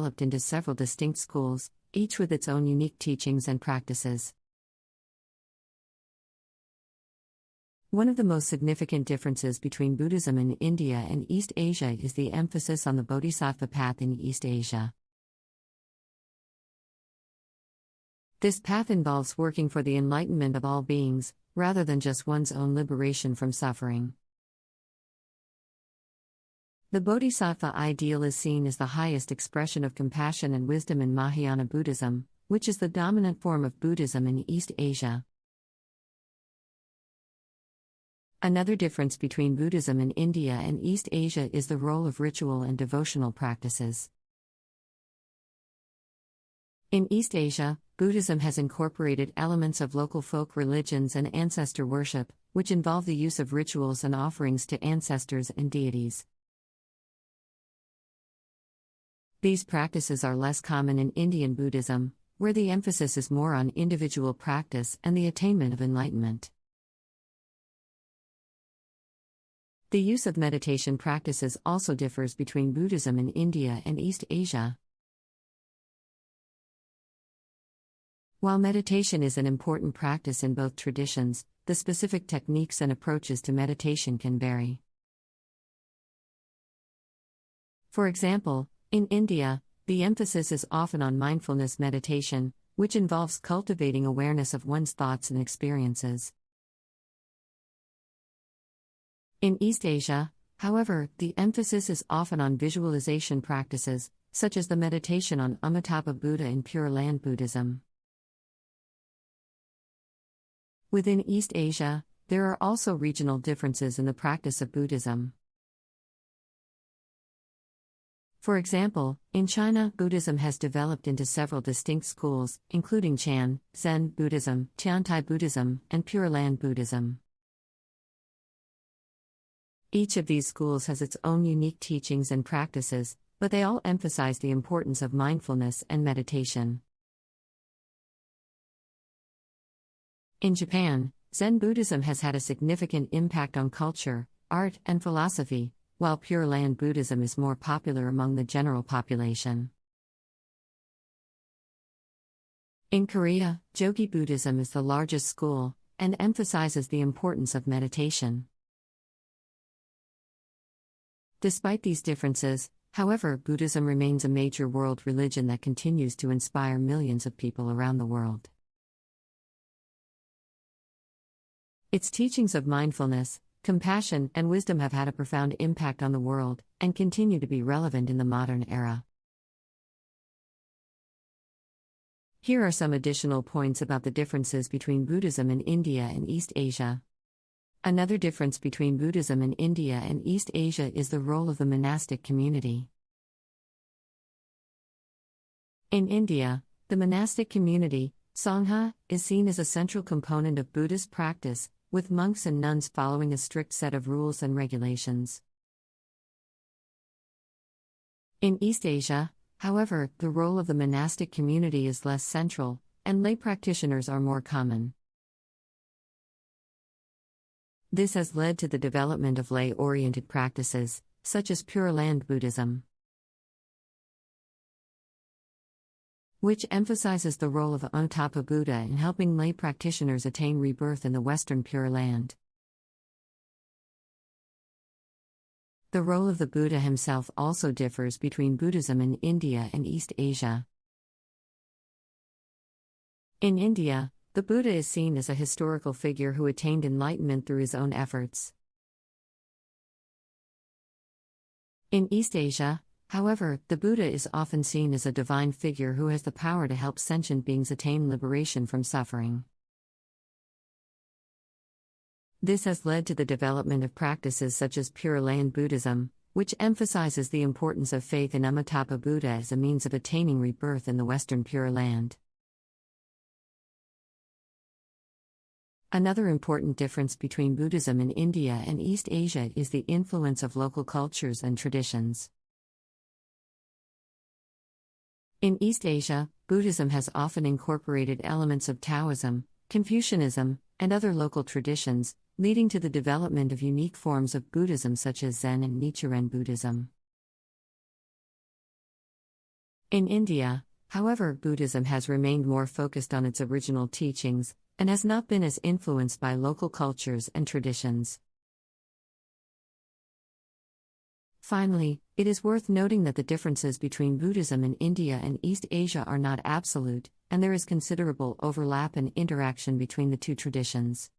developed into several distinct schools, each with its own unique teachings and practices. One of the most significant differences between Buddhism in India and East Asia is the emphasis on the Bodhisattva path in East Asia. This path involves working for the enlightenment of all beings, rather than just one's own liberation from suffering. The Bodhisattva ideal is seen as the highest expression of compassion and wisdom in Mahayana Buddhism, which is the dominant form of Buddhism in East Asia. Another difference between Buddhism in India and East Asia is the role of ritual and devotional practices. In East Asia, Buddhism has incorporated elements of local folk religions and ancestor worship, which involve the use of rituals and offerings to ancestors and deities. These practices are less common in Indian Buddhism, where the emphasis is more on individual practice and the attainment of enlightenment. The use of meditation practices also differs between Buddhism in India and East Asia. While meditation is an important practice in both traditions, the specific techniques and approaches to meditation can vary. For example, in India, the emphasis is often on mindfulness meditation, which involves cultivating awareness of one's thoughts and experiences. In East Asia, however, the emphasis is often on visualization practices, such as the meditation on Amitabha Buddha in Pure Land Buddhism. Within East Asia, there are also regional differences in the practice of Buddhism. For example, in China, Buddhism has developed into several distinct schools, including Chan, Zen Buddhism, Tiantai Buddhism, and Pure Land Buddhism. Each of these schools has its own unique teachings and practices, but they all emphasize the importance of mindfulness and meditation. In Japan, Zen Buddhism has had a significant impact on culture, art, and philosophy, while Pure Land Buddhism is more popular among the general population. In Korea, Jogi Buddhism is the largest school, and emphasizes the importance of meditation. Despite these differences, however, Buddhism remains a major world religion that continues to inspire millions of people around the world. Its teachings of mindfulness, compassion, and wisdom have had a profound impact on the world, and continue to be relevant in the modern era. Here are some additional points about the differences between Buddhism in India and East Asia. Another difference between Buddhism in India and East Asia is the role of the monastic community. In India, the monastic community, Sangha, is seen as a central component of Buddhist practice, with monks and nuns following a strict set of rules and regulations. In East Asia, however, the role of the monastic community is less central, and lay practitioners are more common. This has led to the development of lay-oriented practices, such as Pure Land Buddhism, which emphasizes the role of Amitabha Buddha in helping lay practitioners attain rebirth in the Western Pure Land. The role of the Buddha himself also differs between Buddhism in India and East Asia. In India, the Buddha is seen as a historical figure who attained enlightenment through his own efforts. In East Asia, however, the Buddha is often seen as a divine figure who has the power to help sentient beings attain liberation from suffering. This has led to the development of practices such as Pure Land Buddhism, which emphasizes the importance of faith in Amitabha Buddha as a means of attaining rebirth in the Western Pure Land. Another important difference between Buddhism in India and East Asia is the influence of local cultures and traditions. In East Asia, Buddhism has often incorporated elements of Taoism, Confucianism, and other local traditions, leading to the development of unique forms of Buddhism such as Zen and Nichiren Buddhism. In India, however, Buddhism has remained more focused on its original teachings, and has not been as influenced by local cultures and traditions. Finally, it is worth noting that the differences between Buddhism in India and East Asia are not absolute, and there is considerable overlap and interaction between the two traditions.